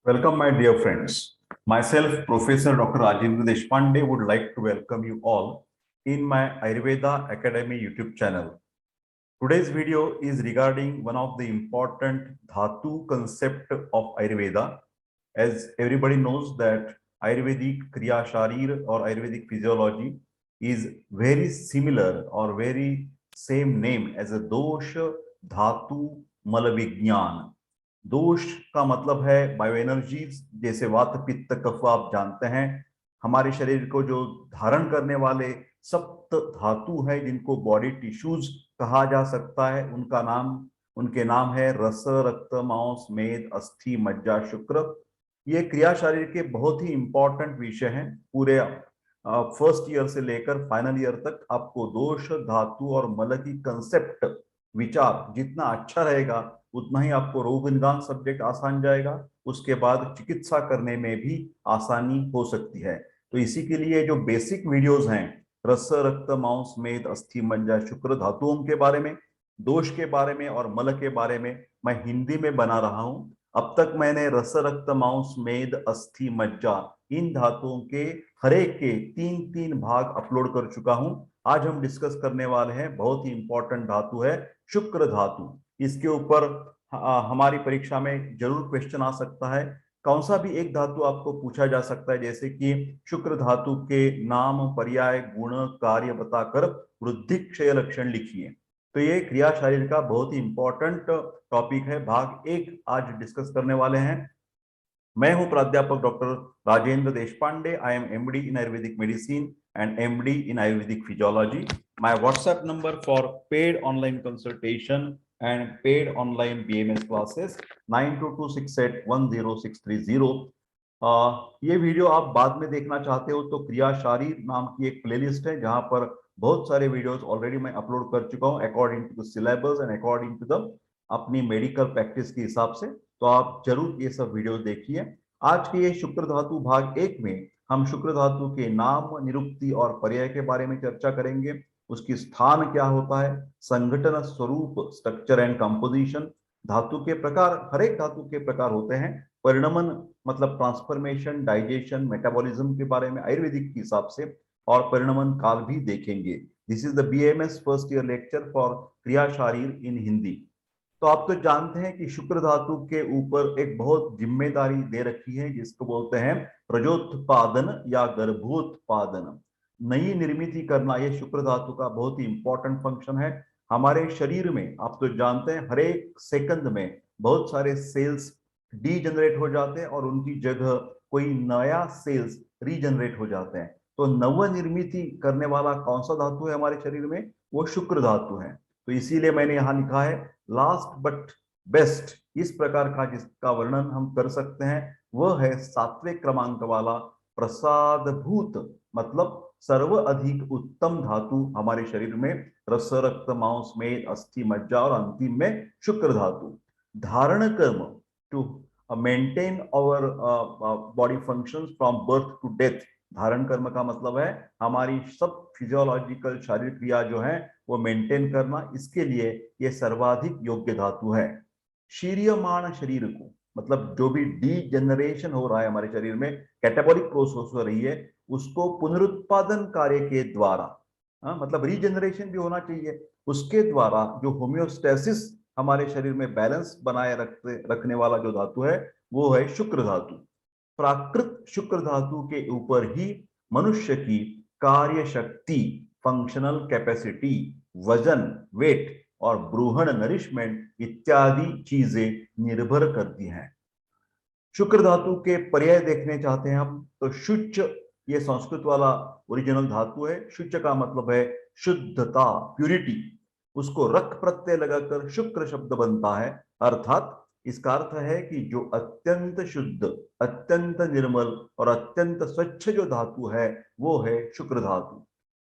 Welcome, my dear friends. Myself, Professor Dr. Rajendra Deshpande, would like to welcome you all in my Ayurveda Academy YouTube channel. Today's video is regarding one of the important Dhatu concept of Ayurveda. As everybody knows that Ayurvedic Kriya Sharir or Ayurvedic physiology is very similar or very same name as a Dosha Dhatu Malavigyan. दोष का मतलब है bio energies, जैसे वात पित्त कफ आप जानते हैं। हमारे शरीर को जो धारण करने वाले सप्त धातु है जिनको बॉडी टिश्यूज कहा जा सकता है, उनके नाम है रस, रक्त, मांस, मेद, अस्थि, मज्जा, शुक्र। ये क्रिया शरीर के बहुत ही इंपॉर्टेंट विषय हैं। पूरे फर्स्ट ईयर से लेकर फाइनल ईयर तक आपको दोष, धातु और मल की कंसेप्ट विचार जितना अच्छा रहेगा उतना ही आपको रोग निदान सब्जेक्ट आसान जाएगा। उसके बाद चिकित्सा करने में भी आसानी हो सकती है। तो इसी के लिए जो बेसिक वीडियोस हैं, रस, रक्त, मांस, मेद, अस्थि, मज्जा, शुक्र, धातुओं के बारे में, दोष के बारे में और मल के बारे में मैं हिंदी में बना रहा हूं। अब तक मैंने रस, रक्त, मांस, मेद, अस्थि, मज्जा इन धातुओं के हर एक के तीन तीन भाग अपलोड कर चुका हूं। आज हम डिस्कस करने वाले हैं बहुत ही इंपॉर्टेंट धातु है शुक्र धातु। इसके ऊपर हमारी परीक्षा में जरूर क्वेश्चन आ सकता है। कौन सा भी एक धातु आपको पूछा जा सकता है, जैसे कि शुक्र धातु के नाम, पर्याय, गुण, कार्य बताकर वृद्धि क्षय लक्षण लिखिए। तो ये क्रिया शरीर का बहुत ही इंपॉर्टेंट टॉपिक है। भाग एक आज डिस्कस करने वाले हैं। मैं हूं प्राध्यापक doctor Rajendra Deshpande. I am MD in Ayurvedic medicine and MD in Ayurvedic Physiology. My WhatsApp number for paid online consultation and paid online BMS classes 9226810630। ये वीडियो आप बाद में देखना चाहते हो तो क्रिया शारीर नाम की एक प्लेलिस्ट है जहां पर बहुत सारे वीडियोस ऑलरेडी मैं अपलोड कर चुका हूं according to the syllabus and according to the अपनी मेडिकल प्रैक्टिस के हिसाब से। तो आप जरूर ये सब वीडियो देखिए। आज के ये शुक्र धातु भाग एक में हम शुक्र धातु के नाम, निरुक्ति और पर्याय के बारे में चर्चा करेंगे। उसकी स्थान क्या होता है, संगठन, स्वरूप, स्ट्रक्चर एंड कंपोजिशन, धातु के प्रकार, हर एक धातु के प्रकार होते हैं, परिणमन मतलब ट्रांसफॉर्मेशन, डाइजेशन, मेटाबॉलिज्म के बारे में आयुर्वेदिक के हिसाब से, और परिणमन काल भी देखेंगे। This is the BMS first year lecture for क्रिया शारीर इन हिंदी। तो आप तो जानते हैं कि शुक्र धातु के ऊपर एक बहुत जिम्मेदारी दे रखी है जिसको बोलते हैं प्रजोत्पादन या गर्भोत्पादन, नई निर्मित करना। ये शुक्र धातु का बहुत ही इंपॉर्टेंट फंक्शन है हमारे शरीर में। आप तो जानते हैं हर एक सेकंड में बहुत सारे सेल्स डीजनरेट हो जाते हैं और उनकी जगह कोई नया सेल्स रीजनरेट हो जाते हैं। तो नवनिर्मित करने वाला कौन सा धातु है हमारे शरीर में, वो शुक्र धातु है। तो इसीलिए मैंने यहां लिखा है लास्ट बट बेस्ट। इस प्रकार का जिसका वर्णन हम कर सकते हैं वह है सात्विक क्रमांक वाला प्रसादभूत, मतलब सर्व अधिक उत्तम धातु हमारे शरीर में रस, रक्त, मांस, मेद, अस्थि, मज्जा और अंतिम में शुक्र धातु। धारण कर्म to maintain our body functions from birth to death. धारण कर्म का मतलब है हमारी सब फिजियोलॉजिकल शारीरिक क्रिया जो है वो मेंटेन करना। इसके लिए ये सर्वाधिक योग्य धातु है। शीर्यमाण शरीर को, मतलब जो भी डीजेनरेशन हो रहा है हमारे शरीर में, कैटाबॉलिक प्रोसेस हो रही है, उसको पुनरुत्पादन कार्य के द्वारा, मतलब रीजनरेशन भी होना चाहिए, उसके द्वारा जो होम्योस्टेसिस हमारे शरीर में बैलेंस बनाए रखने वाला जो धातु है वो है शुक्र धातु। प्राकृत शुक्र धातु के ऊपर ही मनुष्य की कार्य शक्ति, फंक्शनल कैपेसिटी, वजन, वेट और ब्रूहण, नरिशमेंट इत्यादि चीजें निर्भर करती हैं। शुक्र धातु के पर्याय देखने चाहते हैं हम तो शुच, ये संस्कृत वाला ओरिजिनल धातु है। शुच का मतलब है शुद्धता, प्यूरिटी। उसको रख प्रत्यय लगाकर शुक्र शब्द बनता है, अर्थात इसका अर्थ है कि जो अत्यंत शुद्ध, अत्यंत निर्मल और अत्यंत स्वच्छ जो धातु है वो है शुक्र धातु।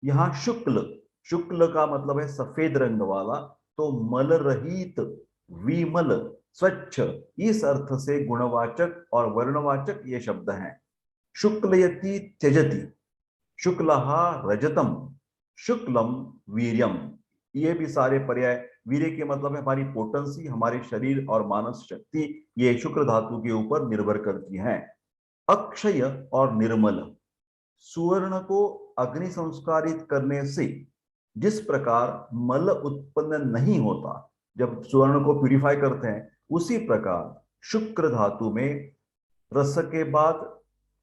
यहाँ शुक्ल, शुक्ल का मतलब है सफेद रंग वाला, तो मल रहित, विमल, स्वच्छ, इस अर्थ से गुणवाचक और वर्णवाचक ये शब्द हैं। शुक्लयति त्यजति, शुक्लहा रजतम, शुक्लम वीर्यम, ये भी सारे पर्याय वीर्य के मतलब है हमारी पोटेंसी, हमारे शरीर और मानस शक्ति, ये शुक्र धातु के ऊपर निर्भर करती है। अक्षय और निर्मल, सुवर्ण को अग्नि संस्कारित करने से जिस प्रकार मल उत्पन्न नहीं होता जब सुवर्ण को प्यूरिफाई करते हैं, उसी प्रकार शुक्र धातु में रस के बाद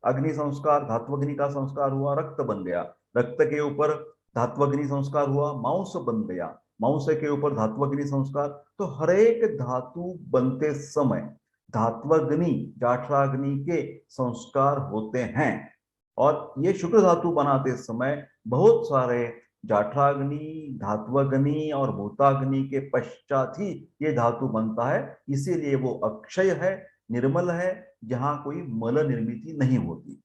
अग्नि संस्कार, धात्वग्नि का संस्कार हुआ, रक्त बन गया, रक्त के ऊपर धात्वग्नि संस्कार हुआ, मांस बन गया, मांस के ऊपर धात्वग्नि संस्कार। तो हर एक धातु बनते समय धात्वग्नि, जाठराग्नि के संस्कार होते हैं। और ये शुक्र धातु बनाते समय बहुत सारे जाठराग्नि, धात्वग्नि और भूताग्नि के पश्चात ही ये धातु बनता है। इसीलिए वो अक्षय है, निर्मल है, जहां कोई मल निर्मिति नहीं होती।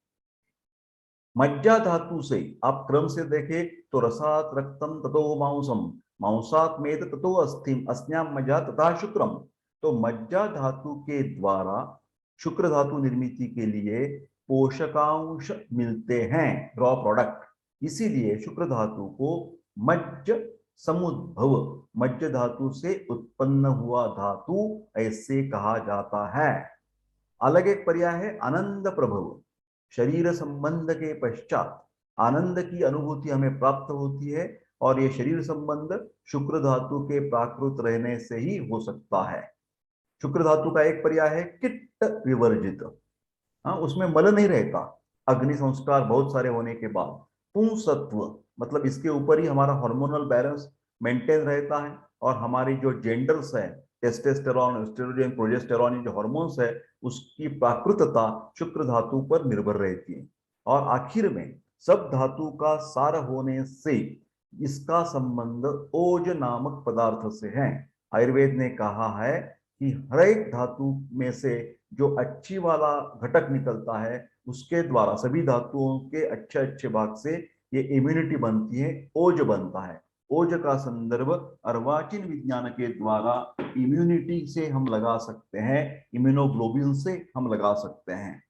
मज्जा धातु से आप क्रम से देखें तो रसात रक्तम ततो मांसम, मांसात मेद ततो अस्थिम, अस्न्याम मज्जा तथा शुक्रम। तो मज्जा धातु के द्वारा शुक्र धातु निर्मिति के लिए पोषकांश मिलते हैं, रॉ प्रोडक्ट। इसीलिए शुक्र धातु को मज्ज समुद्भव, मज्ज धातु से उत्पन्न हुआ धातु ऐसे कहा जाता है। अलग एक पर्याय है आनंद प्रभव, शरीर संबंध के पश्चात आनंद की अनुभूति हमें प्राप्त होती है, और ये शरीर संबंध शुक्र धातु के प्राकृत रहने से ही हो सकता है। शुक्र धातु का एक पर्याय है किट्ट विवर्जित, हाँ, उसमें मल नहीं रहता अग्नि संस्कार बहुत सारे होने के बाद। पुंसत्व मतलब इसके ऊपर ही हमारा हार्मोनल बैलेंस मेंटेन रहता है, और हमारी जो जेंडर्स है, टेस्टोस्टेरोन, एस्ट्रोजन, प्रोजेस्टेरोन, जो हार्मोन्स है, उसकी प्राकृतता शुक्र धातु पर निर्भर रहती है। और आखिर में सब धातु का सार होने से इसका संबंध ओज नामक पदार्थ से है। आयुर्वेद ने कहा है कि हर एक धातु में से जो अच्छी वाला घटक निकलता है, उसके द्वारा सभी धातुओं के अच्छे अच्छे भाग से ये इम्यूनिटी बनती है, ओज बनता है। ओज का संदर्भ अर्वाचीन विज्ञान के द्वारा इम्यूनिटी से हम लगा सकते हैं, इम्यूनोग्लोबिन से हम लगा सकते हैं।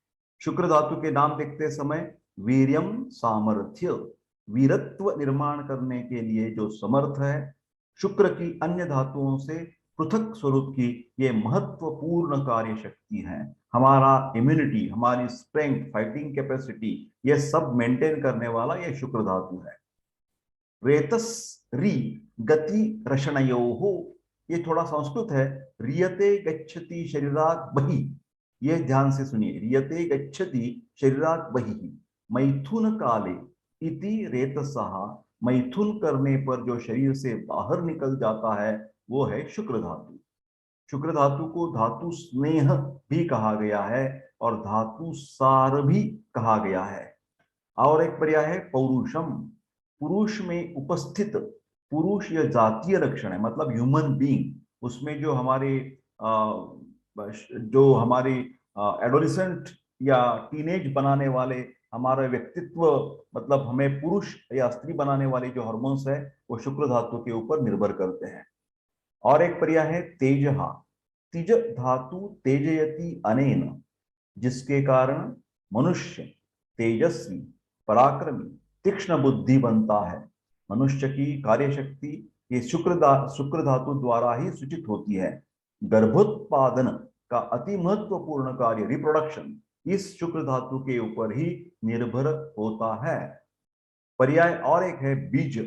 शुक्र धातु के नाम देखते समय वीर्यम सामर्थ्य, वीरत्व निर्माण करने के लिए जो समर्थ है, शुक्र की अन्य धातुओं से पृथक स्वरूप की ये महत्वपूर्ण कार्य शक्ति है। हमारा इम्यूनिटी, हमारी स्ट्रेंथ, फाइटिंग कैपेसिटी, ये सब मेंटेन करने वाला ये शुक्र धातु है। रेतस री गति रषणयोः, ये थोड़ा संस्कृत है, रियते गच्छति शरीरात बहि, ये ध्यान से सुनिए, रियते गच्छति शरीरात बहि मैथुन काले इति रेतसः, मैथुन करने पर जो शरीर से बाहर निकल जाता है वो है शुक्र धातु। शुक्र धातु को धातु स्नेह भी कहा गया है और धातु सार भी कहा गया है। और एक पर्याय है पौरुषम, पुरुष में उपस्थित, पुरुष यह जातीय लक्षण है, मतलब ह्यूमन बीइंग, उसमें जो हमारे एडोलेसेंट या टीनेज बनाने वाले हमारा व्यक्तित्व, मतलब हमें पुरुष या स्त्री बनाने वाले जो हार्मोन्स है, वो शुक्र धातु के ऊपर निर्भर करते हैं। और एक पर्याय है तेजहा, तिज धातु तेजयति अनेन, जिसके कारण मनुष्य तेजस्वी, पराक्रमी, तीक्ष्ण बुद्धि बनता है। मनुष्य की कार्य शक्ति ये शुक्र धातु द्वारा ही सूचित होती है। गर्भोत्पादन का अति महत्वपूर्ण कार्य रिप्रोडक्शन इस शुक्र धातु के ऊपर ही निर्भर होता है। पर्याय और एक है बीज,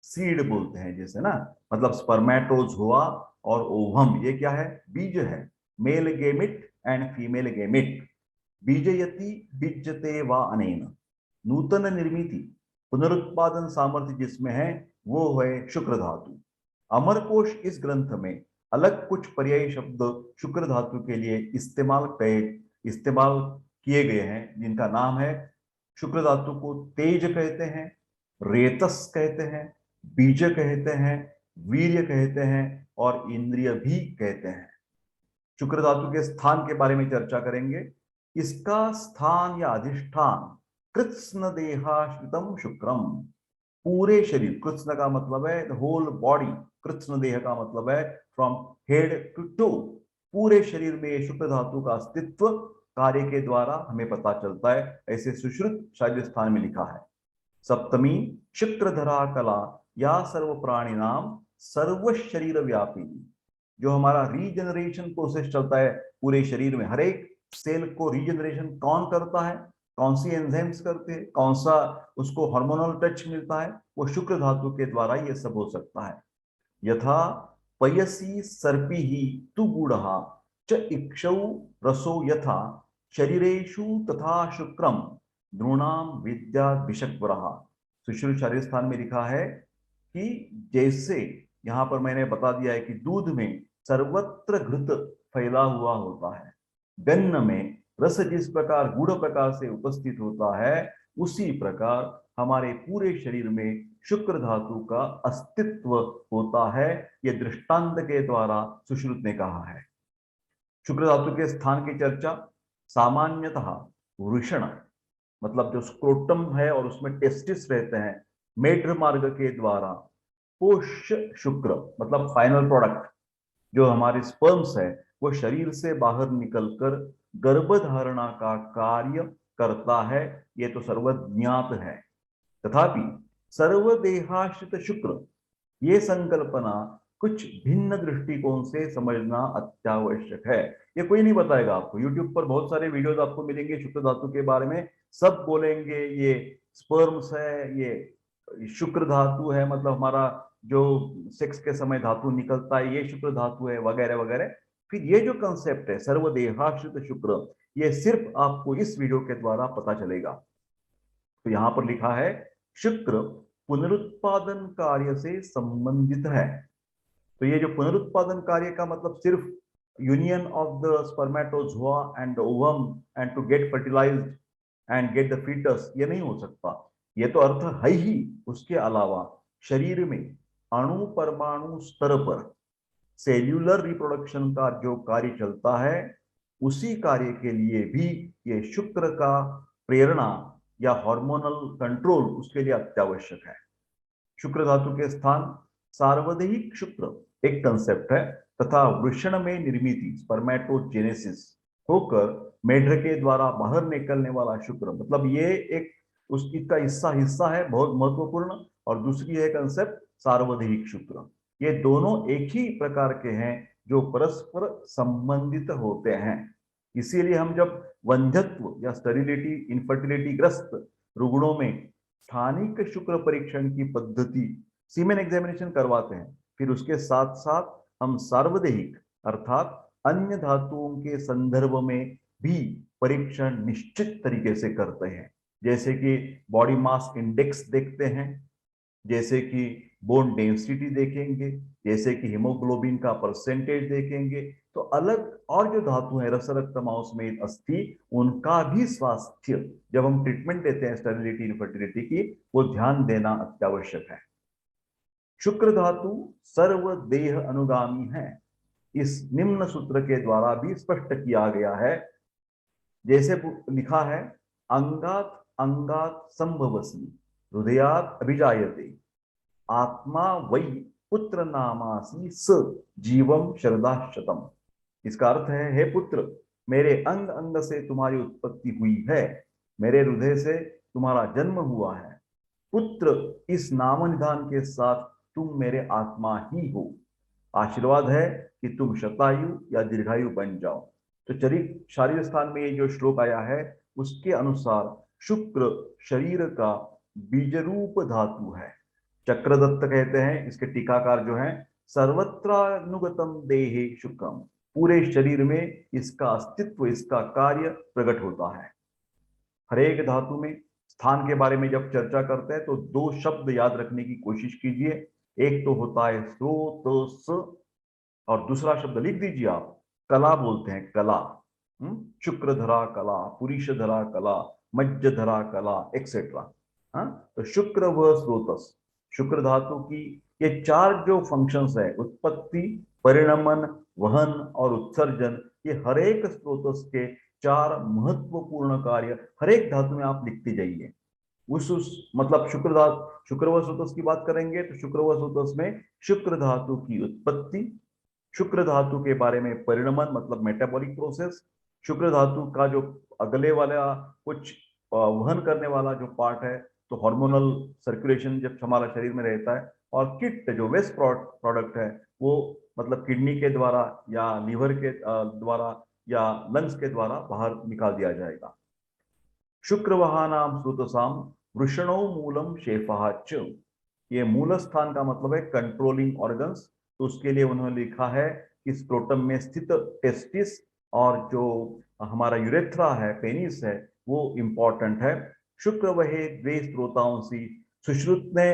सीड बोलते हैं जैसे ना, मतलब स्पर्मेटोज हुआ और ओवम, ये क्या है, बीज है, male gamete and female gamete. बीजयति बीजते वा अनेन, नूतन निर्मिति, पुनरुत्पादन सामर्थ्य जिसमें है वो है शुक्र धातु। अमरकोश इस ग्रंथ में अलग कुछ पर्यायी शब्द शुक्र धातु के लिए इस्तेमाल किए गए हैं, जिनका नाम है, शुक्र धातु को तेज कहते हैं, रेतस कहते हैं, बीज कहते हैं, वीर्य कहते हैं और इंद्रिय भी कहते हैं। शुक्र धातु के स्थान के बारे में चर्चा करेंगे। इसका स्थान या अधिष्ठान कृत्स्न देहाश्रितम शुक्रम, पूरे शरीर, कृत्स्न का मतलब है द होल बॉडी, कृत्स्न देह का मतलब है फ्रॉम हेड टू टो, पूरे शरीर में शुक्र धातु का अस्तित्व कार्य के द्वारा हमें पता चलता है, ऐसे सुश्रुत शायद स्थान में लिखा है। सप्तमी शुक्रधरा कला या सर्व प्राणी नाम सर्व शरीर व्यापी, जो हमारा रीजनरेशन प्रोसेस चलता है पूरे शरीर में, हर एक सेल को रीजनरेशन कौन करता है, कौन सी एंजाइम्स करते हैं, कौन सा उसको हार्मोनल टच मिलता है, वो शुक्र धातु के द्वारा ये सब हो सकता है। यथा पयसी सर्पी ही तु गूढ़ा च इक्षौ रसो यथा शरीरेषु तथा शुक्रम द्रोणाम विद्या विषक्वरः। सुश्रुत शारीर स्थान में लिखा है कि जैसे यहां पर मैंने बता दिया है कि दूध में सर्वत्र घृत फैला हुआ होता है, गन्न में रस जिस प्रकार गूढ़ प्रकार से उपस्थित होता है, उसी प्रकार हमारे पूरे शरीर में शुक्र धातु का अस्तित्व होता है। यह दृष्टांत के द्वारा सुश्रुत ने कहा है। शुक्र धातु के स्थान की चर्चा सामान्यतः वृषण, मतलब जो स्क्रोटम है और उसमें टेस्टिस रहते हैं, मेढ्र मार्ग के द्वारा पोष्य शुक्र, मतलब फाइनल प्रोडक्ट जो हमारे स्पर्म्स है, वो शरीर से बाहर निकलकर गर्भधारणा का कार्य करता है। ये तो सर्वज्ञात है। तथापि सर्वदेहाश्रित शुक्र, ये संकल्पना कुछ भिन्न दृष्टिकोण से समझना अत्यावश्यक है। ये कोई नहीं बताएगा आपको। यूट्यूब पर बहुत सारे वीडियोस आपको मिलेंगे शुक्र धातु के बारे में, सब बोलेंगे ये स्पर्म्स है, ये शुक्र धातु है, मतलब हमारा जो सेक्स के समय धातु निकलता है ये शुक्र धातु है, वगैरह वगैरह। फिर ये जो कंसेप्ट है सर्वदेहाश्रित शुक्र, ये सिर्फ आपको इस वीडियो के द्वारा पता चलेगा। तो यहां पर लिखा है शुक्र पुनरुत्पादन कार्य से संबंधित है। तो ये जो पुनरुत्पादन कार्य का मतलब सिर्फ union of the spermatozoa and the ovum and to get fertilised and get the foetus, ये नहीं हो सकता। ये तो अर्थ है ही। उसके अलावा शरीर में अणु परमाणु स्तर पर सेल्यूलर रिप्रोडक्शन का जो कार्य चलता है, उसी कार्य के लिए भी ये शुक्र का प्रेरणा या हार्मोनल कंट्रोल उसके लिए अत्यावश्यक है। शुक्र धातु के स्थान सार्वदेहिक शुक्र एक कंसेप्ट है, तथा वृषण में निर्मित स्पर्मेटोजेनेसिस होकर मेढ्र के द्वारा बाहर निकलने वाला शुक्र, मतलब ये एक उसकी का हिस्सा है, बहुत महत्वपूर्ण। और दूसरी है कंसेप्ट सार्वदेहिक शुक्र। ये दोनों एक ही प्रकार के हैं जो परस्पर संबंधित होते हैं। इसीलिए हम जब वंध्यत्व या स्टेरिलिटी इनफर्टिलिटी ग्रस्त रुग्णों में स्थानिक शुक्र परीक्षण की पद्धति सीमेन एग्जामिनेशन करवाते हैं, फिर उसके साथ साथ हम सार्वदेहिक अर्थात अन्य धातुओं के संदर्भ में भी परीक्षण निश्चित तरीके से करते हैं। जैसे कि बॉडी मास इंडेक्स देखते हैं, जैसे कि बोन डेंसिटी देखेंगे, जैसे कि हीमोग्लोबिन का परसेंटेज देखेंगे। तो अलग और जो धातु है रस रक्त मांस में अस्थि, उनका भी स्वास्थ्य जब हम ट्रीटमेंट देते हैं स्टेरिलिटी इनफर्टिलिटी की, वो ध्यान देना अत्यावश्यक है। शुक्र धातु सर्वदेह अनुगामी है, इस निम्न सूत्र के द्वारा भी स्पष्ट किया गया है। जैसे लिखा है अंगात अंगात संभवसी हृदयात अभिजायते आत्मा वै पुत्र नामासी स जीवम शरदाशतम। इसका अर्थ है, हे पुत्र, मेरे अंग अंग से तुम्हारी उत्पत्ति हुई है, मेरे हृदय से तुम्हारा जन्म हुआ है। पुत्र इस नाम निधान के साथ तुम मेरे आत्मा ही हो। आशीर्वाद है कि तुम शतायु या दीर्घायु बन जाओ। तो शारीर स्थान में ये जो श्लोक आया है, उसके अनुसार शुक्र शरीर का बीजरूप धातु है। चक्रदत्त कहते हैं, इसके टीकाकार जो हैं, सर्वत्रानुगतम देहे शुक्रम, पूरे शरीर में इसका अस्तित्व, इसका कार्य प्रकट होता है। हर एक धातु में स्थान के बारे में जब चर्चा करते हैं तो दो शब्द याद रखने की कोशिश कीजिए। एक तो होता है स्रोतस, और दूसरा शब्द लिख दीजिए आप, कला बोलते हैं, कला। शुक्रधरा कला, पुरुषधरा कला, मज्जधरा कला, एक्सेट्रा। तो शुक्र व स्रोतस, शुक्र धातु की ये चार जो फंक्शंस है, उत्पत्ति, परिणमन, वहन और उत्सर्जन, ये हर एक स्रोतस के चार महत्वपूर्ण कार्य हर एक धातु में आप लिखते जाइए। उस मतलब शुक्र व स्रोतस की बात करेंगे तो शुक्र व स्रोतस में शुक्र धातु की उत्पत्ति, शुक्र धातु के बारे में परिणमन मतलब मेटाबॉलिक प्रोसेस, शुक्र धातु का जो अगले वाला कुछ वहन करने वाला जो पार्ट है, तो हार्मोनल सर्कुलेशन जब हमारा शरीर में रहता है और किट जो वेस्ट प्रोडक्ट है वो मतलब किडनी के द्वारा या लीवर के द्वारा या लंग्स के द्वारा बाहर निकाल दिया जाएगा। शुक्रवाहानाम स्रोतसाम वृषणो मूलम शेफा च। ये मूल स्थान का मतलब है कंट्रोलिंग ऑर्गन्स, तो उसके लिए उन्होंने लिखा है कि स्क्रोटम में स्थित टेस्टिस और जो हमारा यूरेथ्रा है, पेनिस है, वो इंपॉर्टेंट है। शुक्र वहे द्वे स्त्रोताओं सी, सुश्रुत ने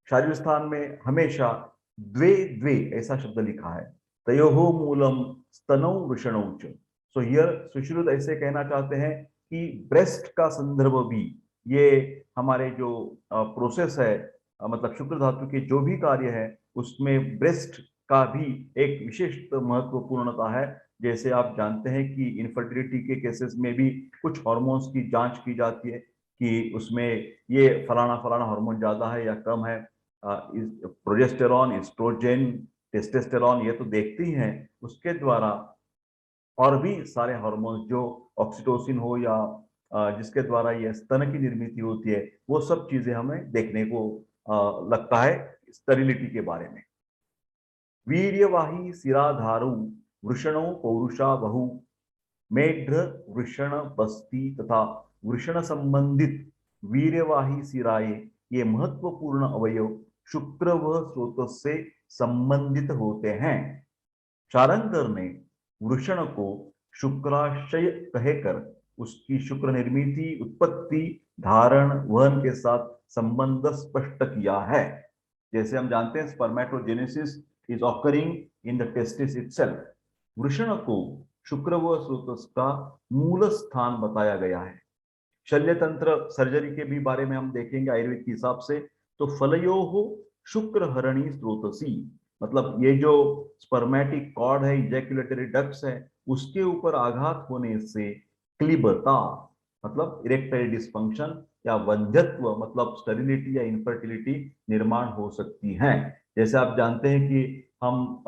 शारीर स्थान में हमेशा द्वे द्वे ऐसा शब्द लिखा है। तयोहो मूलम स्तनौ वृषणौ च। सो हियर सुश्रुत ऐसे कहना चाहते हैं कि ब्रेस्ट का संदर्भ भी, ये हमारे जो प्रोसेस है, मतलब शुक्र धातु के जो भी कार्य है उसमें ब्रेस्ट का भी एक विशेष महत्वपूर्णता है। जैसे आप जानते हैं कि इनफर्टिलिटी के केसेस में भी कुछ हार्मोन्स की जांच की जाती है कि उसमें ये फलाना फलाना हार्मोन ज्यादा है या कम है। प्रोजेस्टेरॉन, एस्ट्रोजन, टेस्टोस्टेरॉन, ये तो देखते ही हैं। उसके द्वारा और भी सारे हार्मोन्स जो ऑक्सीटोसिन हो या जिसके द्वारा ये स्तन की निर्मित होती है, वो सब चीजें हमें देखने को लगता है स्टेरिलिटी के बारे में। वीर्यवाही सिराधारु वृषणो पौरुषा बहु, मेढ्र वृषण बस्ती तथा वृषण संबंधित वीर्यवाही सिराएं, ये महत्वपूर्ण अवयव शुक्र व स्रोत से संबंधित होते हैं। शारंगर ने वृषण को शुक्राशय कहकर उसकी शुक्र निर्मिति, उत्पत्ति, धारण, वहन के साथ संबंध स्पष्ट किया है। जैसे हम जानते हैं spermatogenesis is occurring in the testis itself. वृषण को शुक्र व स्रोत का मूल स्थान बताया गया है। शल्य तंत्र सर्जरी के भी बारे में हम देखेंगे आयुर्वेद के हिसाब से। तो फलयो हो शुक्र हरणी स्रोतसी, मतलब ये जो स्पर्मेटिक कॉर्ड है, इजैकुलेटरी डक्ट्स है, उसके ऊपर आघात होने से क्लिबता मतलब इरेक्टाइल डिस्फंक्शन या वंध्यत्व मतलब स्टेरिलिटी या इनफर्टिलिटी निर्माण हो सकती है। जैसे आप जानते हैं कि हम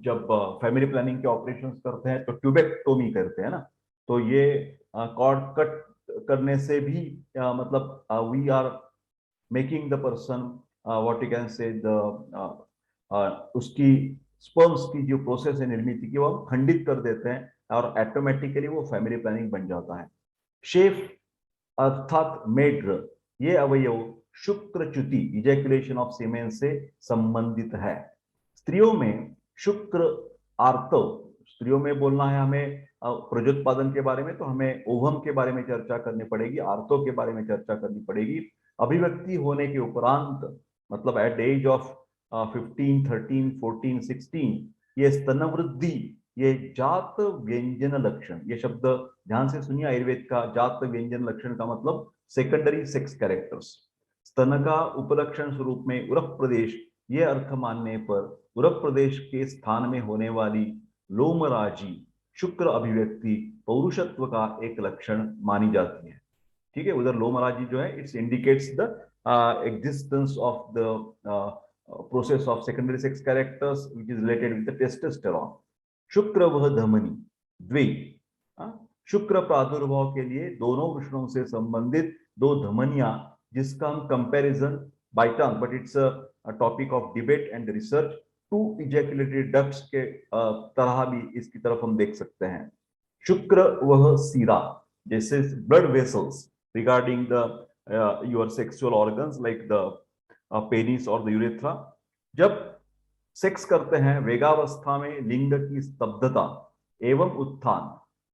जब फैमिली प्लानिंग के ऑपरेशंस करते हैं तो ट्यूबेक्टोमी करते हैं ना, तो ये कॉर्ड कट करने से भी मतलब we are making the person what you can say the उसकी स्पर्म्स की जो प्रोसेस है निर्मित की, वो हम खंडित कर देते हैं और ऑटोमेटिकली वो फैमिली प्लानिंग बन जाता है। शेफ अर्थात मेड्र, ये अवयव शुक्रच्युति इजैकुलेशन ऑफ सीमेन से संबंधित है। स्त्रियों में शुक्र आर्तव, स्त्रियों में बोलना है हमें प्रजोत्पादन के बारे में, तो हमें ओवम के बारे में चर्चा करनी पड़ेगी, आर्तव के बारे में चर्चा करनी पड़ेगी। अभिव्यक्ति होने के उपरांत मतलब एट एज ऑफ 15, 13, 14, 16, ये स्तन वृद्धि, ये जात व्यंजन लक्षण, ये शब्द ध्यान से सुनिए आयुर्वेद का। जात व्यंजन लक्षण का मतलब सेकेंडरी सेक्स कैरेक्टर्स। स्तन का उपलक्षण स्वरूप में उरक प्रदेश, ये अर्थ मानने पर उरक प्रदेश के स्थान में होने वाली लोमराजी शुक्र अभिव्यक्ति पौरुषत्व का एक लक्षण मानी जाती है। ठीक है, उधर लोमराजी जो है it's indicates the existence of the process of secondary sex characters which is related with the testosterone. शुक्र वह धमनी द्वे, शुक्र प्रादुर्भाव के लिए दोनों वृषणों से संबंधित दो धमनियां, जिसका हम comparison by tongue, but it's a topic of debate and research, two ejaculatory ducts के तरह भी इसकी तरफ हम देख सकते हैं। शुक्र वह सीरा, जैसे blood vessels regarding the your sexual organs like the penis और द यूरेथ्रा। जब सेक्स करते हैं वेगावस्था में लिंग की स्तब्धता एवं उत्थान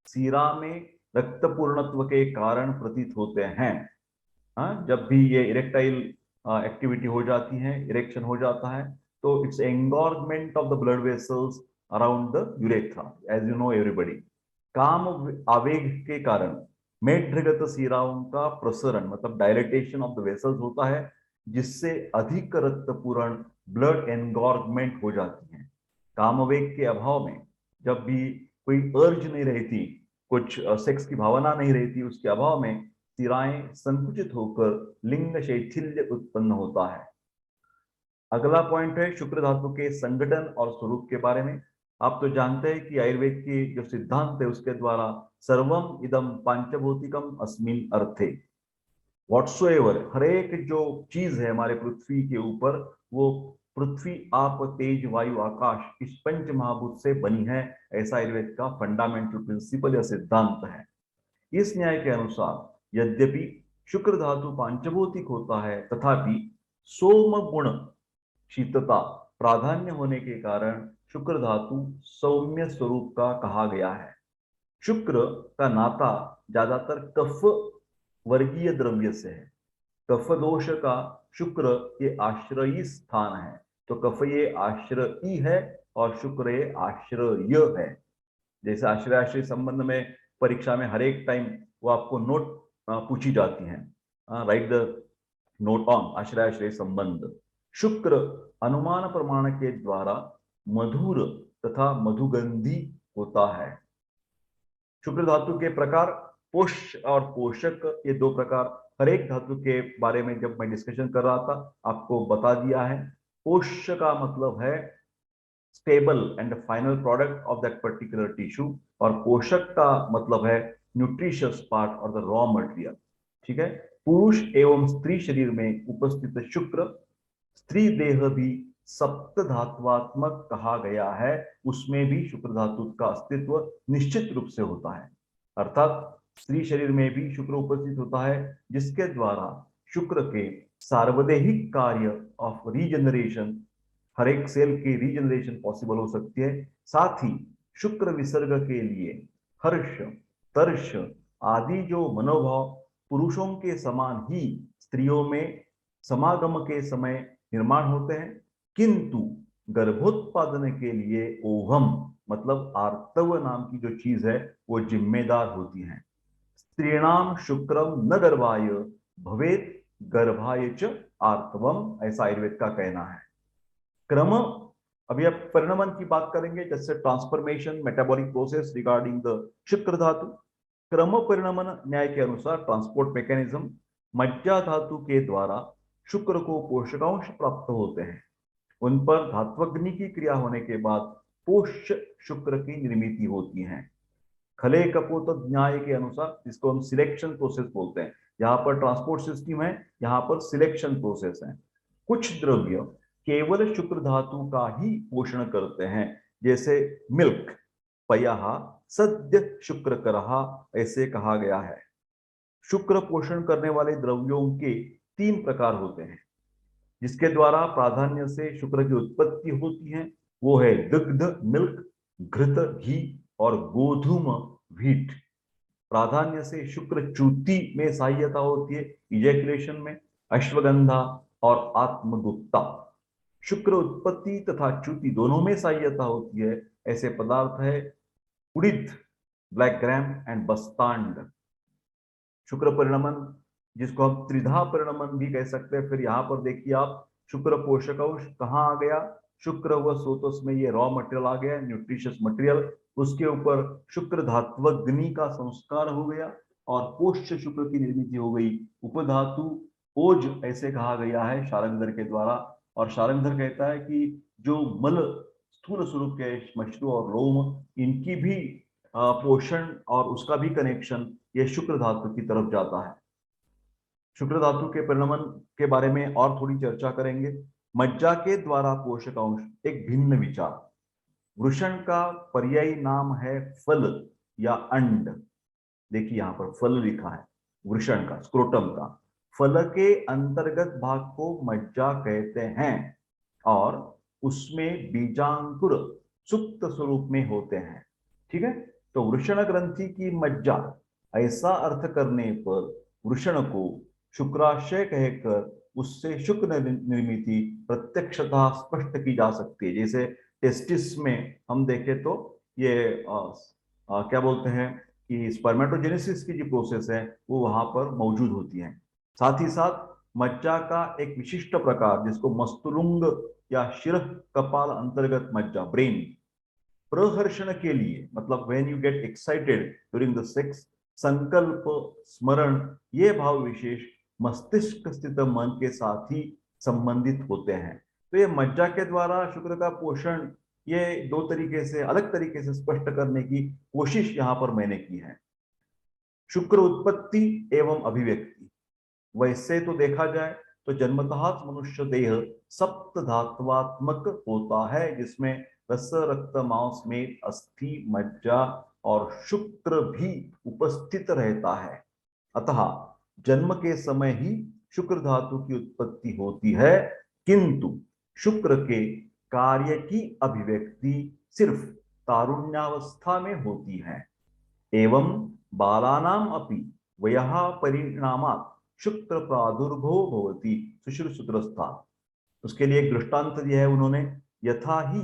सीरा में रक्त पूर्णत्व के कारण प्रतीत होते हैं। जब भी ये इरेक्टाइल एक्टिविटी हो जाती है, इरेक्शन हो जाता है, तो it's engorgement of the blood vessels around the urethra, as you know everybody. काम आवेग के कारण मेढ्रगत सीराओं का प्रसरण मतलब डायलेटेशन ऑफ द वेसल्स होता है, जिससे अधिक रक्तपूरण ब्लड एनगॉर्जमेंट हो जाती है। कामवेग के अभाव में जब भी कोई अर्ज नहीं रहती, कुछ सेक्स की भावना नहीं रहती, उसके अभाव में सिराएं संकुचित होकर लिंग शैथिल्य उत्पन्न होता है। अगला पॉइंट है शुक्र धातु के संगठन और स्वरूप के बारे में। आप तो जानते हैं कि आयुर्वेद की जो सिद्धांत है उसके द्वारा सर्वम इदम पांचभौतिकम अस्मिन अर्थे, व्हाट्सोएवर हर एक जो चीज है हमारे पृथ्वी के ऊपर वो पृथ्वी आप तेज वायु आकाश इस पंच महाभूत से बनी है, ऐसा आयुर्वेद का फंडामेंटल प्रिंसिपल या सिद्धांत है। इस न्याय के अनुसार यद्यपि शुक्र धातु पांचभौतिक होता है, तथापि सोम गुण शीतता प्राधान्य होने के कारण शुक्र धातु सौम्य स्वरूप का कहा गया है। शुक्र का नाता ज्यादातर कफ वर्गीय द्रव्य से है। कफ दोष का शुक्र ये आश्रयी स्थान है, तो कफ ये आश्रयी है और शुक्र ये आश्रय है। जैसे आश्रय आश्रय संबंध में परीक्षा में हर एक टाइम वो आपको नोट पूछी जाती है, राइट द नोट ऑन आश्रय आश्रय संबंध। शुक्र अनुमान प्रमाण के द्वारा मधुर तथा मधुगंधी होता है। शुक्र धातु के प्रकार पोष और पोषक, ये दो प्रकार हर एक धातु के बारे में जब मैं डिस्कशन कर रहा था आपको बता दिया है। पोष का मतलब है stable and final product of that particular tissue, और पोषक का मतलब है न्यूट्रिशियस पार्ट और द रॉ मटेरियल। ठीक है। पुरुष एवं स्त्री शरीर में उपस्थित शुक्र, स्त्री देह भी सप्त धात्वात्मक कहा गया है, उसमें भी शुक्र धातु का अस्तित्व निश्चित रूप से होता है। अर्थात स्त्री शरीर में भी शुक्र उपस्थित होता है, जिसके द्वारा शुक्र के सार्वदेहिक कार्य ऑफ रीजनरेशन, हर एक सेल की रीजनरेशन पॉसिबल हो सकती है। साथ ही शुक्र विसर्ग के लिए हर्ष, तर्ष आदि जो मनोभाव पुरुषों के समान ही स्त्रियों में समागम के समय निर्माण होते हैं, किंतु गर्भोत्पादन के लिए ओवम मतलब आर्तव नाम की जो चीज है वो जिम्मेदार होती है। स्त्रीणाम शुक्रम न गर्भाय भवेत गर्भाय च आर्तवम, ऐसा आयुर्वेद का कहना है। क्रम, अभी अब परिणमन की बात करेंगे, जैसे transformation metabolic process regarding the शुक्र धातु। क्रम परिणमन न्याय के अनुसार ट्रांसपोर्ट मैकेनिज्म, मज्जा धातु के द्वारा शुक्र को पोषकांश प्राप्त होते हैं, उन पर धात्वग्नि की क्रिया होने के बाद पोष्य शुक्र की निर्मित होती है। खले कपोत न्याय के अनुसार, जिसको हम सिलेक्शन प्रोसेस बोलते हैं, यहाँ पर ट्रांसपोर्ट सिस्टम है, यहाँ पर सिलेक्शन प्रोसेस है। कुछ द्रव्य केवल शुक्र धातु का ही पोषण करते हैं, जैसे मिल्क पयः सद्य शुक्र करहा, ऐसे कहा गया है। शुक्र पोषण करने वाले द्रव्यों के 3 प्रकार होते हैं, जिसके द्वारा प्राधान्य से शुक्र की उत्पत्ति होती है। वो है दुग्ध मिल्क, घृत घी और गोधूम व्हीट। प्राधान्य से शुक्र च्युति में सहायता होती है, इजैकुलेशन में, अश्वगंधा और आत्मगुप्ता। शुक्र उत्पत्ति तथा च्युति दोनों में सहायता होती है, ऐसे पदार्थ है उड़िद, ब्लैक ग्राम एंड बस्तांड। शुक्र परिणमन, जिसको हम त्रिधा परिणमन भी कह सकते हैं। फिर यहाँ पर देखिए आप, शुक्र पोषकांश कहाँ आ गया, शुक्र व सोतस में ये रॉ मटेरियल आ गया, न्यूट्रिशियस मटेरियल, उसके ऊपर शुक्र धात्वग्नि का संस्कार हो गया और पोष्य शुक्र की निर्मित हो गई। उपधातु ओज ऐसे कहा गया है शारंगधर के द्वारा, और शारंगधर कहता है कि जो मल स्थूल स्वरूप के श्मश्रु और रोम, इनकी भी पोषण और उसका भी कनेक्शन ये शुक्र धातु की तरफ जाता है। शुक्र धातु के परिणमन के बारे में और थोड़ी चर्चा करेंगे। मज्जा के द्वारा पोषकांश एक भिन्न विचार। वृषण का पर्यायी नाम है फल या अंड। देखिए यहाँ पर फल लिखा है, वृषण का, स्क्रोटम का। फल के अंतर्गत भाग को मज्जा कहते हैं और उसमें बीजांकुर सुप्त स्वरूप में होते हैं। ठीक है। तो वृषण ग्रंथि की मज्जा, ऐसा अर्थ करने पर वृषण को शुक्राशय कहकर उससे शुक्र निर्मिति प्रत्यक्षतः स्पष्ट की जा सकती है। जैसे टेस्टिस में हम देखें तो ये क्या बोलते हैं कि स्पर्मेटोजेनेसिस की जो प्रोसेस है वो वहां पर मौजूद होती है। साथ ही साथ मज्जा का एक विशिष्ट प्रकार, जिसको मस्तुलुंग या शिर कपाल अंतर्गत मज्जा, ब्रेन, प्रहर्षण के लिए, मतलब when you get excited during the sex, संकल्प स्मरण, ये भाव विशेष मस्तिष्क स्थित मन के साथ ही संबंधित होते हैं। तो ये मज्जा के द्वारा शुक्र का पोषण, ये 2 तरीके से, अलग तरीके से स्पष्ट करने की कोशिश यहां पर मैंने की है। शुक्र उत्पत्ति एवं अभिव्यक्ति, वैसे तो देखा जाए तो जन्मतः मनुष्य देह सप्त धात्वात्मक होता है, जिसमें रस, रक्त, मांस, मेद, अस्थि, मज्जा और शुक्र भी उपस्थित रहता है। अतः जन्म के समय ही शुक्र धातु की उत्पत्ति होती है, किंतु शुक्र के कार्य की अभिव्यक्ति सिर्फ तारुण्यावस्था में होती है। एवं बालानाम अपि वयः परिणामात् शुक्र प्रादुर्भवो भवति सुश्रुतसूत्रस्था। उसके लिए एक दृष्टांत दिया है उन्होंने, यथा ही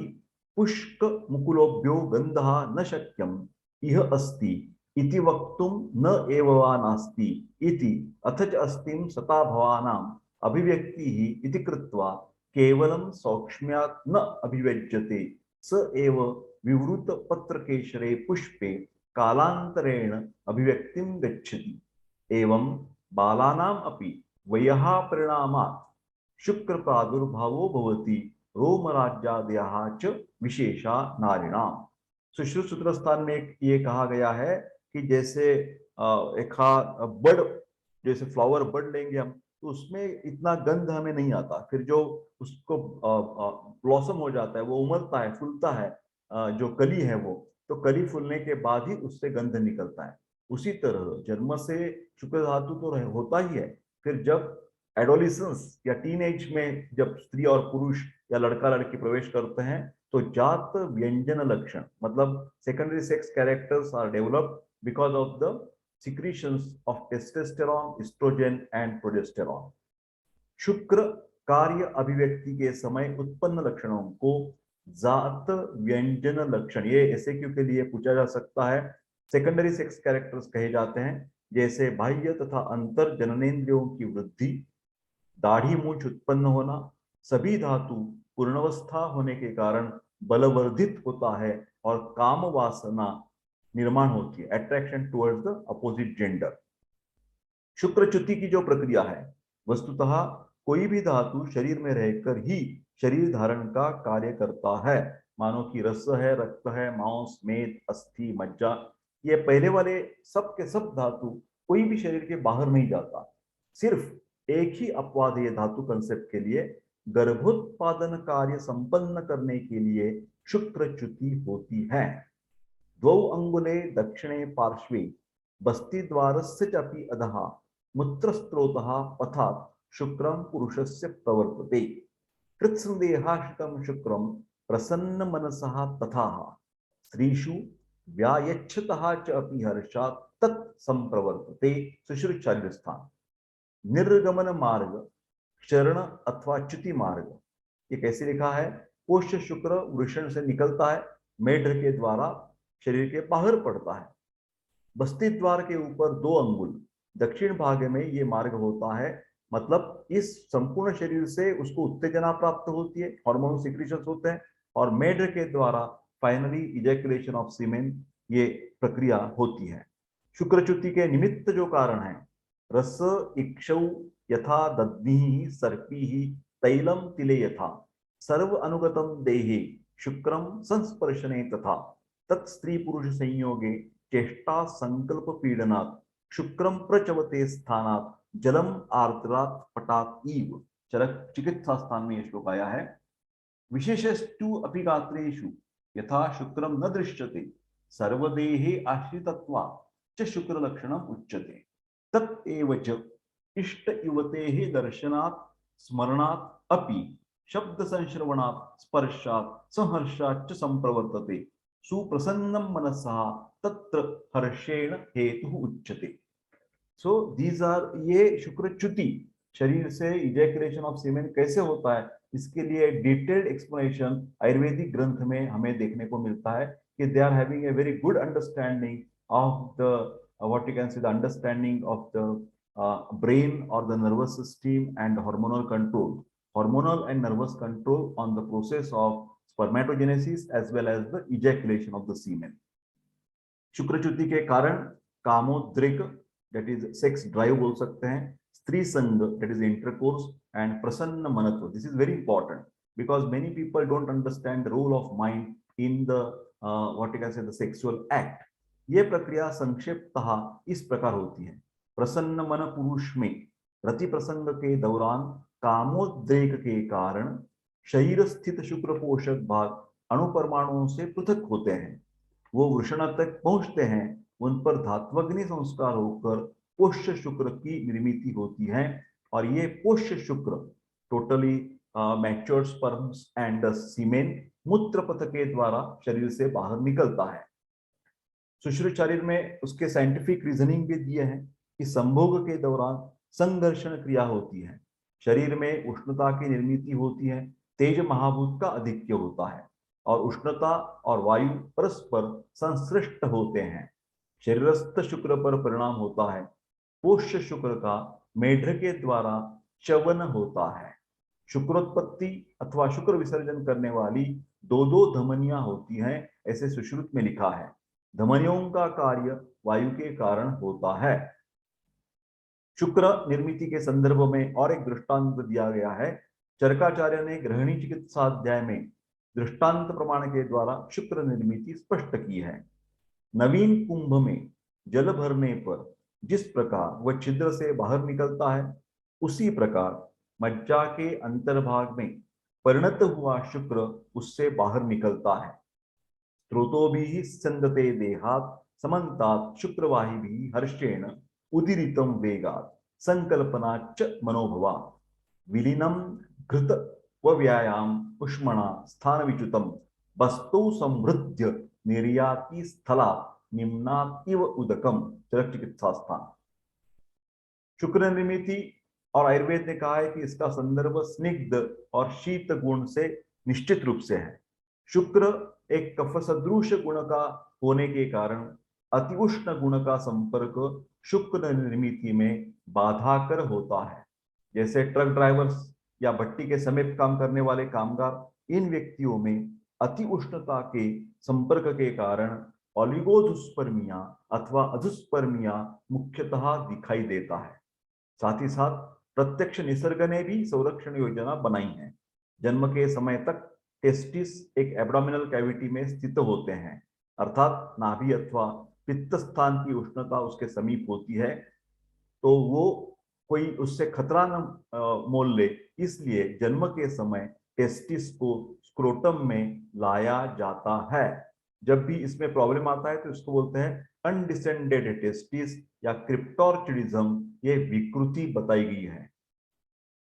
पुष्क मुकुलोभ्यो गंधः न शक्यम इह अस्ति इति वक्तुं न एव वा नास्ति इति अथच अस्तिं सता भवानाम् अभिव्यक्तिः इति कृत्वा केवलं सौक्ष्म्यात् न अभिव्यज्यते स एव विवृत पत्रकेशरे पुष्पे कालांतरेण अभिव्यक्तिं गच्छति। एवं बालानाम् अपि वयः परिणामात् शुक्र प्रादुर्भावो भवति रोमराज्यादयः च विशेषा नारिणाम। सुश्रुत सूत्र स्थान में ये कहा गया है कि जैसे एक बर्ड, जैसे फ्लावर बर्ड लेंगे हम, तो उसमें इतना गंध हमें नहीं आता, फिर जो उसको ब्लॉसम हो जाता है, वो उमड़ता है, फूलता है, जो कली है वो, तो कली फूलने के बाद ही उससे गंध निकलता है। उसी तरह जन्म से शुक्र धातु तो होता ही है, फिर जब एडोलिसेंस या टीनेज में जब स्त्री और पुरुष या लड़का लड़की प्रवेश करते हैं, तो जात व्यंजन लक्षण मतलब secondary sex characters are developed because of the secretions of testosterone, estrogen and progesterone। शुक्र कार्य अभिव्यक्ति के समय उत्पन्न लक्षणों को जात व्यंजन लक्षण, ये एसएक्यू के लिए पूछा जा सकता है, सेकेंडरी सेक्स कैरेक्टर्स कहे जाते हैं, जैसे बाह्य तथा अंतर जननेंद्रियों की वृद्धि, दाढ़ी मूंछ उत्पन्न होना, सभी धातु पूर्णावस्था होने के कारण बलवर्धित होता है और काम वासना निर्माण होती है, attraction towards the opposite gender. शुक्रच्युति की जो प्रक्रिया है, वस्तुतः कोई भी धातु शरीर में रहकर ही शरीर धारण का कार्य करता है। मानो कि रस है, रक्त है, मांस, मेद, अस्थि, मज्जा, ये पहले वाले सब के सब धातु कोई भी शरीर के बाहर नहीं जाता। सिर्फ एक ही अपवाद है धातु कंसेप्ट के लिए, गर्भोत्पादन कार्य संपन्न करने के लिए शुक्रच्युति होती है। द्वौ अंगुले दक्षिणे पार्श्वे बस्तिद्वारस्य चापि अधः मूत्रस्त्रोतः पथात् शुक्रं पुरुषस्य प्रवर्तते। कृत्सन्देहाश्रितं शुक्रं प्रसन्न मनसः तथा स्त्रीषु व्यायच्छतः च अपि हर्षात् तत् संप्रवर्तते। सुश्रुत शारीर स्थान। निर्गमन मार्ग, चरण अथवा च्युति मार्ग, ये कैसे लिखा है? पुष्य शुक्र वृषण से निकलता है, मेढ्र के द्वारा शरीर के बाहर पड़ता है। बस्ती द्वार के ऊपर 2 अंगुल दक्षिण भाग में ये मार्ग होता है, मतलब इस संपूर्ण शरीर से उसको उत्तेजना प्राप्त होती है, हार्मोनल सिक्रीशंस होते हैं, और मेढ्र के द्वारा फाइनली इजैकुलेशन ऑफ सीमेन, ये प्रक्रिया होती है। शुक्रच्युति के निमित्त जो कारण है, रस इक्षौ यथा दध्नि सर्पी तैलम तिले यथा सर्व अनुगतम देहे शुक्रम संस्पर्शने तथा तत् स्त्री पुरुष संयोगे चेष्टा संकल्प पीडनात् शुक्रम प्रचवते स्थानात् जलम आर्द्रात् पटात् इव। चरक चिकित्सा स्थान में ये श्लोक आया है। विशेषस्तु अपि गात्रेषु यथा शुक्रम न दृश्यते सर्वदेहे आश्रितत्वात् च शुक्र लक्षणम उच्यते। तत् एव च इष्ट युवतेः दर्शनात् स्मरणात् अपि शब्द संश्रवणात् स्पर्शात् संहर्षात् च संप्रवर्तते। सुप्रसन्नं मनसा तत्र हर्षेण हेतु उच्यते। सो दीज आर, ये शुक्रच्युति शरीर से इजैकुलेशन ऑफ सीमेन कैसे होता है, इसके लिए डिटेल्ड एक्सप्लेनेशन आयुर्वेदिक ग्रंथ में हमें देखने को मिलता है कि they are having a very good understanding of the what you can say the understanding of the brain or the nervous system and hormonal and nervous control on the process of spermatogenesis as well as the ejaculation of the semen। शुक्रच्युति के कारण कामोद्रेक, that is sex drive बोल सकते हैं, स्त्री संग, that is intercourse, and प्रसन्न मनत्व। This is very important because many people don't understand the role of mind in the what you can say the sexual act। ये प्रक्रिया संक्षिप्तः इस प्रकार होती है। प्रसन्न मन पुरुष में रति प्रसंग के दौरान कामोद्रेक के कारण शरीर स्थित शुक्र पोषक भाग अणुपरमाणुओं से पृथक होते हैं, वो वृषण तक पहुंचते हैं, उन पर धात्वग्नि संस्कार होकर पुष्य शुक्र की निर्मिति होती है और ये पुष्य शुक्र टोटली मैच्योर्ड स्पर्म्स एंड सीमेन मूत्र पथ के द्वारा शरीर से बाहर निकलता है। सुश्रुत शरीर में उसके साइंटिफिक रीजनिंग भी दिए हैं कि संभोग के दौरान संघर्षण क्रिया होती है, शरीर में उष्णता की निर्मिति होती है, तेज महाभूत का अधिक्य होता है और उष्णता और वायु परस्पर संश्लिष्ट होते हैं। शरीरस्थ शुक्र पर परिणाम होता है। पोष्य शुक्र का मेढ्र के द्वारा च्यवन होता है। शुक्रोत्पत्ति अथवा शुक्र विसर्जन करने वाली दो दो धमनियां होती हैं, ऐसे सुश्रुत में लिखा है। धमनियों का कार्य वायु के कारण होता है। शुक्र निर्मिति के संदर्भ में और एक दृष्टांत दिया गया है। चरकाचार्य ने गृहिणी चिकित्सा अध्याय में दृष्टांत प्रमाण के द्वारा शुक्र निर्मिति स्पष्ट की है। नवीन कुंभ में जल भरने पर जिस प्रकार वह छिद्र से बाहर निकलता है, उसी प्रकार मज्जा के अंतर्भाग में परिणत हुआ शुक्र उससे बाहर निकलता है। स्रोतोभिः स्यन्दते देहात् समन्तात् शुक्रवाहिभिः हर्षेण उदीरितं वेगात् संकल्पनाच्च मनोभवा विलीनं घृत व व्यायाम उष्मणा स्थान विच्युतम वस्तु समृद्ध निर्याति स्थला निम्नात् इव उदकम चरक चिकित्सा स्थान। शुक्र निर्मिति और आयुर्वेद ने कहा है कि इसका संदर्भ स्निग्ध और शीत गुण से निश्चित रूप से है। शुक्र एक कफ सदृश गुण का होने के कारण अति उष्ण गुण का संपर्क शुक्र निर्मिति में बाधाकर होता है। जैसे ट्रक ड्राइवर्स या भट्टी के समीप काम करने वाले कामगार, इन व्यक्तियों में अति उष्णता के संपर्क के कारण ओलिगोदुष्पर्मिया अथवा अधुष्पर्मिया मुख्यतः दिखाई देता है। साथ ही साथ प्रत्यक्ष निसर्ग ने भी संरक्षण योजना बनाई है। जन्म के समय तक टेस्टिस एक एब्डोमिनल कैविटी में स्थित होते हैं, अर्थात नाभि अथवा पित्त स्थान की उष्णता उसके समीप होती है, तो वो कोई उससे खतरा न मोल ले, इसलिए जन्म के समय टेस्टिस को स्क्रोटम में लाया जाता है। जब भी इसमें प्रॉब्लम आता है तो इसको बोलते हैं अनडिसेंडेड टेस्टिस या क्रिप्टोर्चिडिज्म, ये विकृति बताई गई है।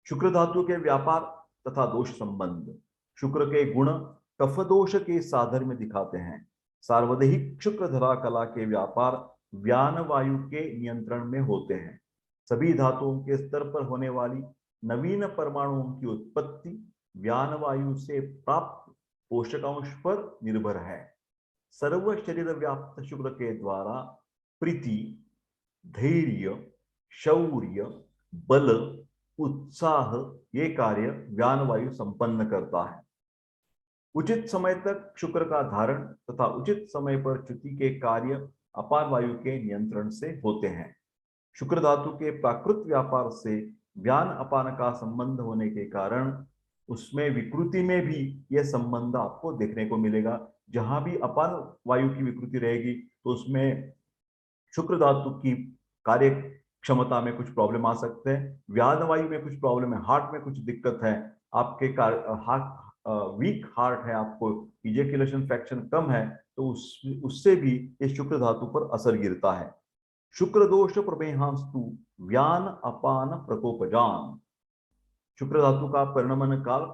शुक्र धातु के व्यापार तथा दोष संबंध। शुक्र के गुण कफ दोष के साधन में दिखाते हैं। सार्वदेहिक शुक्र धरा कला के व्यापार व्यान वायु के नियंत्रण में होते हैं। सभी धातुओं के स्तर पर होने वाली नवीन परमाणुओं की उत्पत्ति व्यान वायु से प्राप्त पोषकांश पर निर्भर है। सर्व शरीर व्याप्त शुक्र के द्वारा प्रीति, धैर्य, शौर्य, बल, उत्साह ये कार्य व्यान वायु संपन्न करता है। उचित समय तक शुक्र का धारण तथा उचित समय पर च्युति के कार्य अपान वायु के नियंत्रण से होते हैं। शुक्र धातु के प्राकृत व्यापार से व्यान अपान का संबंध होने के कारण उसमें विकृति में भी यह संबंध आपको देखने को मिलेगा। जहां भी अपान वायु की विकृति रहेगी तो उसमें शुक्र धातु की कार्य क्षमता में कुछ प्रॉब्लम आ सकते हैं, व्यान वायु में कुछ प्रॉब्लम है, हार्ट में कुछ दिक्कत है, आपके हार्ट वीक हार्ट है, आपको इजैक्यूलेशन फ्रैक्शन कम है, तो उससे भी ये शुक्र धातु पर असर गिरता है। शुक्र दोष प्रमेहांस्तु व्यान अपान प्रकोपजान। शुक्र धातु का परिणमन काल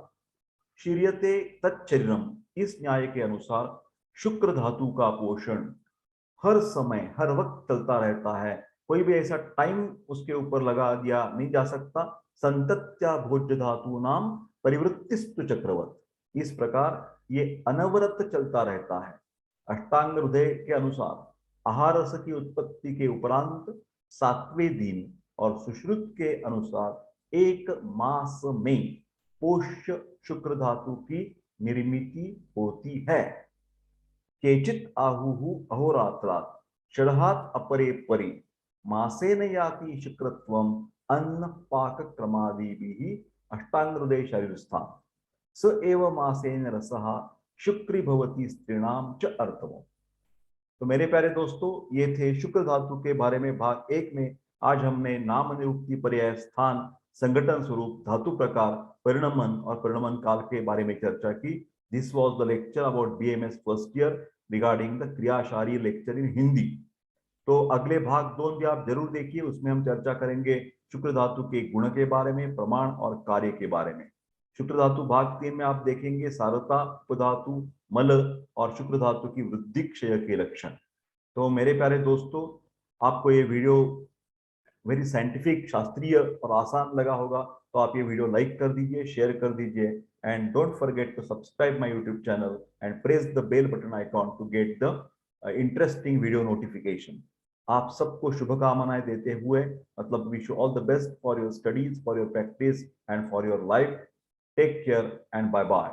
शीर्यते तच्चरिरम, इस न्याय के अनुसार शुक्र धातु का पोषण हर समय हर वक्त चलता रहता है, कोई भी ऐसा टाइम उसके ऊपर लगा दिया नहीं जा सकता। संतत्या भोज्य धातु नाम परिवृत्तिस्तु चक्रवत, इस प्रकार ये अनवरत चलता रहता है। अष्टांग हृदय के अनुसार आहार रस की उत्पत्ति के उपरांत 7वें दिन और सुश्रुत के अनुसार 1 मास में पोष्य शुक्र धातु की निर्मिति होती है। केचित आहुहु अहोरात्रात् षडहात् अपरे परि मासेन याति शुक्रत्वम अन्न पाक क्रमादिभिः अष्टांग हृदय शरीरस्थान स एव मासेन रसः शुक्री भवति स्त्रीणाम च अर्थवम्। तो मेरे प्यारे दोस्तों, ये थे शुक्र धातु के बारे में भाग 1 में। आज हमने नाम निरुक्ति पर्याय स्थान संगठन स्वरूप, धातु प्रकार, परिणमन और परिणमन काल के बारे में चर्चा की। This was the lecture about BMS first year regarding the क्रियाशारी लेक्चर इन हिंदी। तो अगले भाग 2 भी आप जरूर देखिए, उसमें हम चर्चा करेंगे शुक्र धातु के गुण के बारे में, प्रमाण और कार्य के बारे में। शुक्र धातु भाग 3 में आप देखेंगे सारता, उपधातु, मल और शुक्र धातु की वृद्धि क्षय के लक्षण। तो मेरे प्यारे दोस्तों, आपको ये वीडियो वेरी साइंटिफिक, शास्त्रीय और आसान लगा होगा, तो आप ये वीडियो लाइक कर दीजिए, शेयर कर दीजिए, and don't forget to subscribe my YouTube channel and press the bell button icon to get the interesting video notification. आप सबको शुभकामनाएं देते हुए, मतलब wish you all the best for your studies, for your practice and for your life. Take care and bye bye.